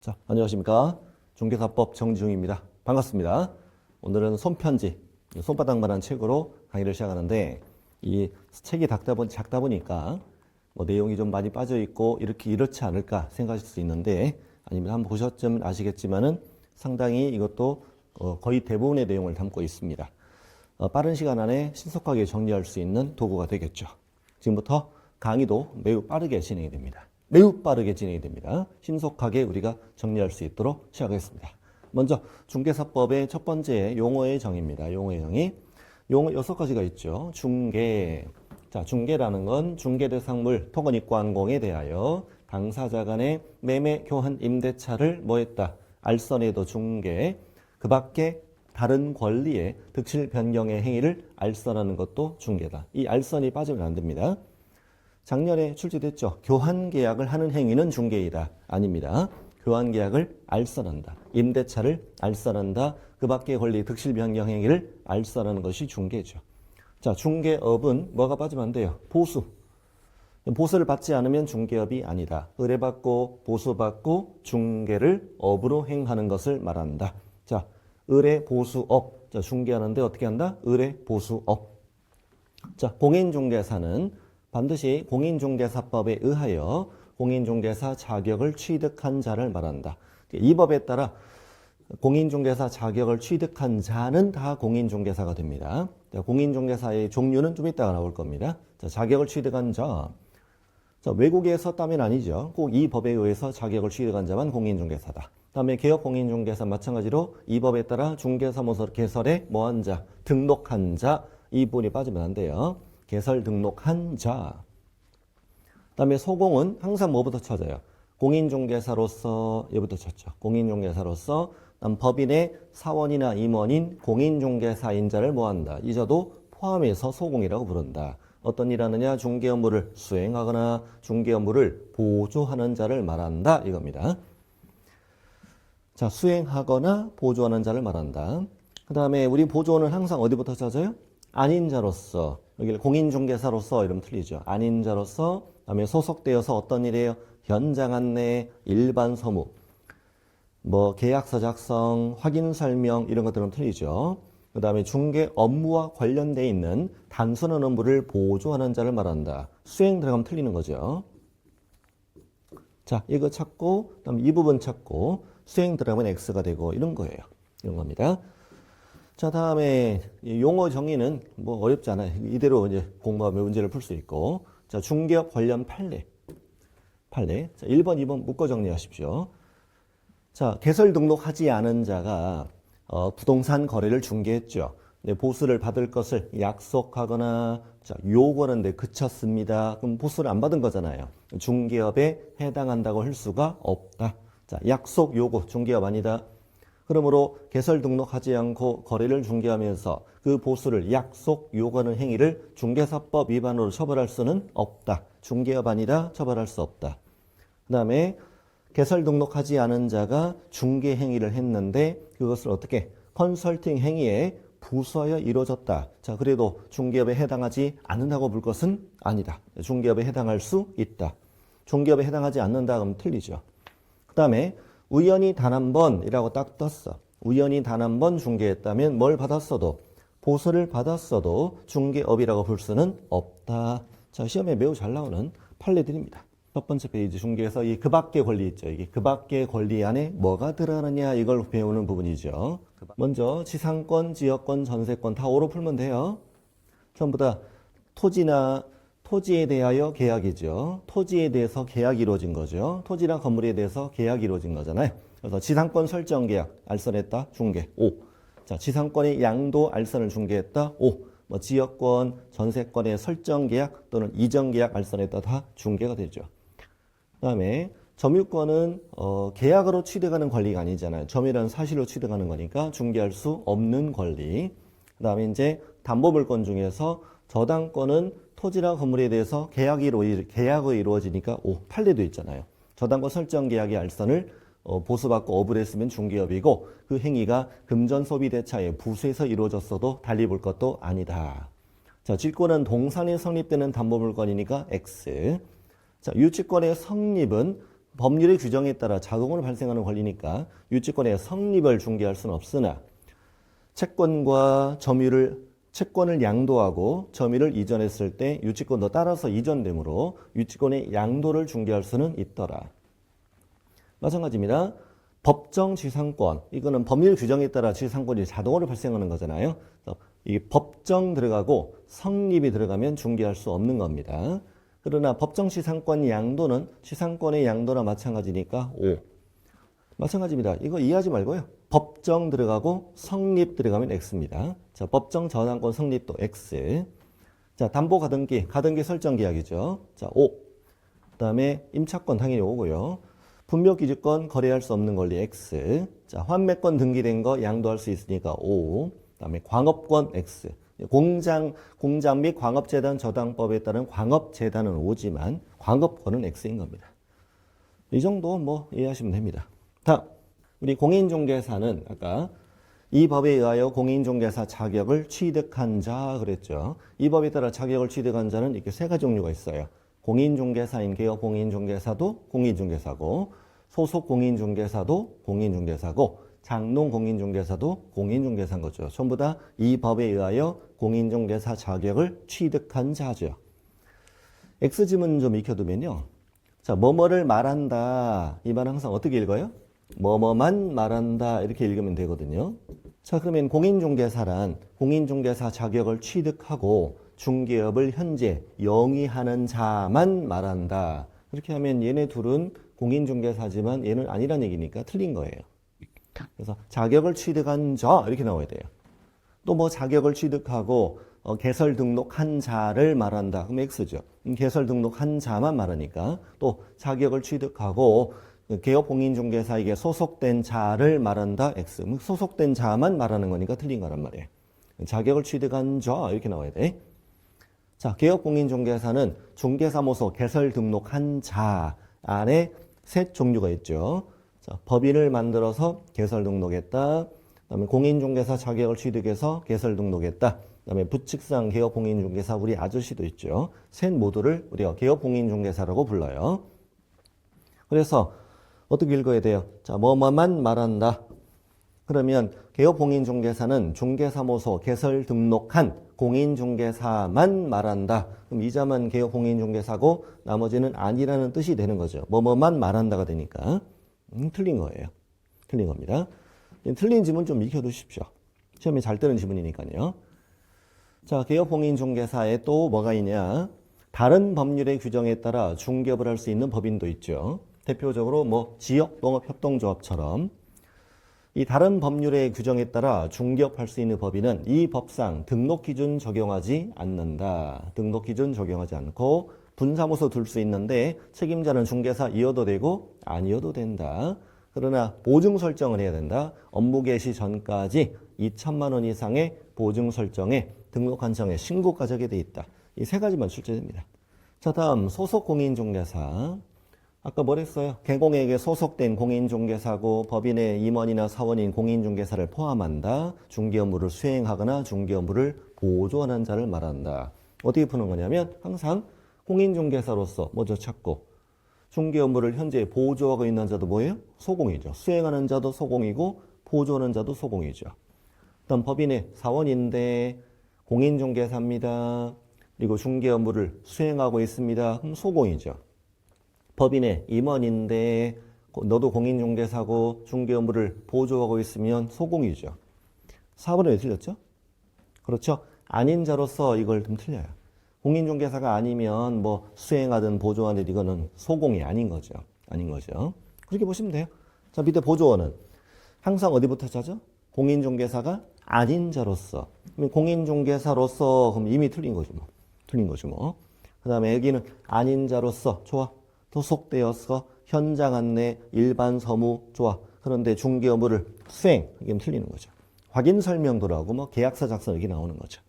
자, 안녕하십니까. 중개사법 정지중입니다. 반갑습니다. 오늘은 손편지, 손바닥만한 책으로 강의를 시작하는데, 이 책이 작다 보니까 뭐 내용이 좀 많이 빠져 있고 이렇지 않을까 생각하실 수 있는데, 아니면 한번 보셨으면 아시겠지만은 상당히 이것도 거의 대부분의 내용을 담고 있습니다. 빠른 시간 안에 신속하게 정리할 수 있는 도구가 되겠죠. 지금부터 강의도 매우 빠르게 진행이 됩니다. 매우 빠르게 진행이 됩니다. 신속하게 우리가 정리할 수 있도록 시작하겠습니다. 먼저 중개사법의 첫 번째 용어의 정의입니다. 용어의 정의. 용어 6가지가 있죠. 중개. 자, 중개라는 건 중개대상물 토건이권공에 대하여 당사자 간의 매매, 교환, 임대차를 뭐했다. 알선에도 중개. 그 밖에 다른 권리의 득실 변경의 행위를 알선하는 것도 중개다. 이 알선이 빠지면 안 됩니다. 작년에 출제됐죠. 교환계약을 하는 행위는 중개이다. 아닙니다. 교환계약을 알선한다. 임대차를 알선한다. 그 밖의 권리 득실 변경 행위를 알선하는 것이 중개죠. 자, 중개업은 뭐가 빠지면 안 돼요? 보수. 보수를 받지 않으면 중개업이 아니다. 의뢰받고 보수받고 중개를 업으로 행하는 것을 말한다. 자, 의뢰 보수업. 자, 중개하는데 어떻게 한다? 의뢰 보수업. 자, 공인중개사는 반드시 공인중개사법에 의하여 공인중개사 자격을 취득한 자를 말한다. 이 법에 따라 공인중개사 자격을 취득한 자는 다 공인중개사가 됩니다. 공인중개사의 종류는 좀 이따가 나올 겁니다. 자, 자격을 취득한 자. 자, 외국에서 따면 아니죠. 꼭 이 법에 의해서 자격을 취득한 자만 공인중개사다. 다음에 개업공인중개사 마찬가지로 이 법에 따라 중개사무소 개설에 뭐한 자, 등록한 자, 이 부분이 빠지면 안 돼요. 개설 등록한 자. 그다음에 소공은 항상 뭐부터 쳐져요? 공인중개사로서 얘부터 쳤죠. 공인중개사로서 법인의 사원이나 임원인 공인중개사인 자를 뭐한다? 이자도 포함해서 소공이라고 부른다. 어떤 일 하느냐? 중개 업무를 수행하거나 중개 업무를 보조하는 자를 말한다. 이겁니다. 자, 수행하거나 보조하는 자를 말한다. 그 다음에 우리 보조는 항상 어디부터 찾아요? 아닌 자로서. 여기 공인중개사로서 이러면 틀리죠. 아닌 자로서, 그다음에 소속되어서 어떤 일이에요? 현장 안내, 일반 서무, 뭐 계약서 작성, 확인 설명 이런 것들은 틀리죠. 그 다음에 중개 업무와 관련돼 있는 단순한 업무를 보조하는 자를 말한다. 수행 들어가면 틀리는 거죠. 자, 이거 찾고, 그다음에 이 부분 찾고, 수행 들어가면 X가 되고 이런 거예요. 이런 겁니다. 자, 다음에 용어 정의는 뭐 어렵지 않아요. 이대로 이제 공부하면 문제를 풀 수 있고. 자, 중개업 관련 판례. 자, 1번, 2번 묶어 정리하십시오. 자, 개설 등록하지 않은 자가 부동산 거래를 중개했죠. 네, 보수를 받을 것을 약속하거나 자, 요구하는데 그쳤습니다. 그럼 보수를 안 받은 거잖아요. 중개업에 해당한다고 할 수가 없다. 자, 약속 요구 중개업 아니다. 그러므로 개설 등록하지 않고 거래를 중개하면서 그 보수를 약속 요구하는 행위를 중개사법 위반으로 처벌할 수는 없다. 중개업 아니라 처벌할 수 없다. 그 다음에 개설 등록하지 않은 자가 중개 행위를 했는데 그것을 어떻게 컨설팅 행위에 부수하여 이루어졌다. 자, 그래도 중개업에 해당하지 않는다고 볼 것은 아니다. 중개업에 해당할 수 있다. 중개업에 해당하지 않는다 그러면 틀리죠. 그 다음에 우연히 단 한 번이라고 딱 떴어. 우연히 단 한 번 중개했다면 뭘 받았어도 보수를 받았어도 중개업이라고 볼 수는 없다. 자, 시험에 매우 잘 나오는 판례들입니다. 첫 번째 페이지 중개에서 이 그 밖의 권리 있죠. 이게 그 밖의 권리 안에 뭐가 들어가느냐 이걸 배우는 부분이죠. 먼저 지상권, 지역권, 전세권 다 오로 풀면 돼요. 전부 다 토지에 대하여 계약이죠. 토지에 대해서 계약이 이루어진 거죠. 토지나 건물에 대해서 계약이 이루어진 거잖아요. 그래서 지상권 설정 계약, 알선했다, 중개, O. 자, 지상권의 양도 알선을 중개했다, O. 뭐 지역권, 전세권의 설정 계약 또는 이전 계약 알선했다, 다 중개가 되죠. 그 다음에 점유권은 계약으로 취득하는 권리가 아니잖아요. 점유라는 사실로 취득하는 거니까 중개할 수 없는 권리. 그 다음에 이제 담보물권 중에서 저당권은 토지나 건물에 대해서 계약이 이루어지니까 판례도 있잖아요. 저당권 설정 계약의 알선을 보수받고 업을 했으면 중개업이고 그 행위가 금전 소비 대차에 부수해서 이루어졌어도 달리 볼 것도 아니다. 자, 질권은 동산이 성립되는 담보물권이니까 X. 자, 유치권의 성립은 법률의 규정에 따라 자동으로 발생하는 권리니까 유치권의 성립을 중개할 수는 없으나 채권을 양도하고 점유를 이전했을 때 유치권도 따라서 이전되므로 유치권의 양도를 중개할 수는 있더라. 마찬가지입니다. 법정 지상권, 이거는 법률 규정에 따라 지상권이 자동으로 발생하는 거잖아요. 이 법정 들어가고 성립이 들어가면 중개할 수 없는 겁니다. 그러나 법정 지상권 양도는 지상권의 양도나 마찬가지니까 O. 마찬가지입니다. 이거 이해하지 말고요. 법정 들어가고 성립 들어가면 X입니다. 자, 법정 저당권 성립도 X. 자, 담보 가등기 설정 계약이죠. 자, O. 그다음에 임차권 당연히 O고요. 분묘기지권 거래할 수 없는 권리 X. 자, 환매권 등기된 거 양도할 수 있으니까 O. 그다음에 광업권 X. 공장 및 광업재단 저당법에 따른 광업재단은 O지만 광업권은 X인 겁니다. 이 정도 뭐 이해하시면 됩니다. 다음, 우리 공인중개사는 아까 이 법에 의하여 공인중개사 자격을 취득한 자 그랬죠. 이 법에 따라 자격을 취득한 자는 이렇게 세 가지 종류가 있어요. 공인중개사인 개업 공인중개사도 공인중개사고, 소속 공인중개사도 공인중개사고, 장롱 공인중개사도 공인중개사인 거죠. 전부 다 이 법에 의하여 공인중개사 자격을 취득한 자죠. X지문 좀 익혀두면요. 자, 뭐뭐를 말한다. 이 말은 항상 어떻게 읽어요? 뭐뭐만 말한다. 이렇게 읽으면 되거든요. 자, 그러면 공인중개사란 공인중개사 자격을 취득하고 중개업을 현재 영위하는 자만 말한다. 그렇게 하면 얘네 둘은 공인중개사지만 얘는 아니란 얘기니까 틀린 거예요. 그래서 자격을 취득한 자 이렇게 나와야 돼요. 또 뭐 자격을 취득하고 개설 등록한 자를 말한다. 그럼 X죠. 개설 등록한 자만 말하니까 또 자격을 취득하고 개업 공인중개사에게 소속된 자를 말한다. X. 소속된 자만 말하는 거니까 틀린 거란 말이에요. 자격을 취득한 자 이렇게 나와야 돼. 자, 개업 공인중개사는 중개사무소 개설 등록한 자 안에 세 종류가 있죠. 자, 법인을 만들어서 개설 등록했다. 그다음에 공인중개사 자격을 취득해서 개설 등록했다. 그다음에 부칙상 개업 공인중개사 우리 아저씨도 있죠. 셋 모두를 우리가 개업 공인중개사라고 불러요. 그래서 어떻게 읽어야 돼요? 자, 뭐뭐만 말한다. 그러면 개업 공인중개사는 중개사무소 개설 등록한 공인중개사만 말한다. 그럼 이 자만 개업 공인중개사고 나머지는 아니라는 뜻이 되는 거죠. 뭐뭐만 말한다가 되니까. 틀린 거예요. 틀린 겁니다. 틀린 지문 좀 익혀두십시오. 시험에 잘 뜨는 지문이니까요. 자, 개업 공인중개사에 또 뭐가 있냐? 다른 법률의 규정에 따라 중개업을 할 수 있는 법인도 있죠. 대표적으로 뭐 지역농업협동조합처럼 이 다른 법률의 규정에 따라 중개업할 수 있는 법인은 이 법상 등록기준 적용하지 않는다. 등록기준 적용하지 않고 분사무소 둘 수 있는데 책임자는 중개사이어도 되고 아니어도 된다. 그러나 보증 설정을 해야 된다. 업무 개시 전까지 2천만 원 이상의 보증 설정에 등록한 청에 신고가 적용돼 있다. 이 세 가지만 출제됩니다. 자, 다음 소속 공인중개사. 아까 뭐랬어요? 개공에게 소속된 공인중개사고 법인의 임원이나 사원인 공인중개사를 포함한다. 중개 업무를 수행하거나 중개 업무를 보조하는 자를 말한다. 어떻게 푸는 거냐면 항상 공인중개사로서 먼저 찾고 중개 업무를 현재 보조하고 있는 자도 뭐예요? 소공이죠. 수행하는 자도 소공이고 보조하는 자도 소공이죠. 일단 법인의 사원인데 공인중개사입니다. 그리고 중개 업무를 수행하고 있습니다. 그럼 소공이죠. 법인의 임원인데 너도 공인중개사고 중개 업무를 보조하고 있으면 소공이죠. 4번은 왜 틀렸죠? 그렇죠. 아닌 자로서 이걸 좀 틀려요. 공인중개사가 아니면 뭐 수행하든 보조하든 이거는 소공이 아닌 거죠. 아닌 거죠. 그렇게 보시면 돼요. 자, 밑에 보조원은 항상 어디부터 찾죠? 공인중개사가 아닌 자로서. 그럼 공인중개사로서 그럼 이미 틀린 거죠. 뭐. 틀린 거죠. 뭐. 그 다음에 여기는 아닌 자로서. 좋아. 소속되어서 현장 안내, 일반 서무. 좋아. 그런데 중개 업무를 수행. 이게 틀리는 거죠. 확인 설명도라고 뭐 계약서 작성 여기 나오는 거죠.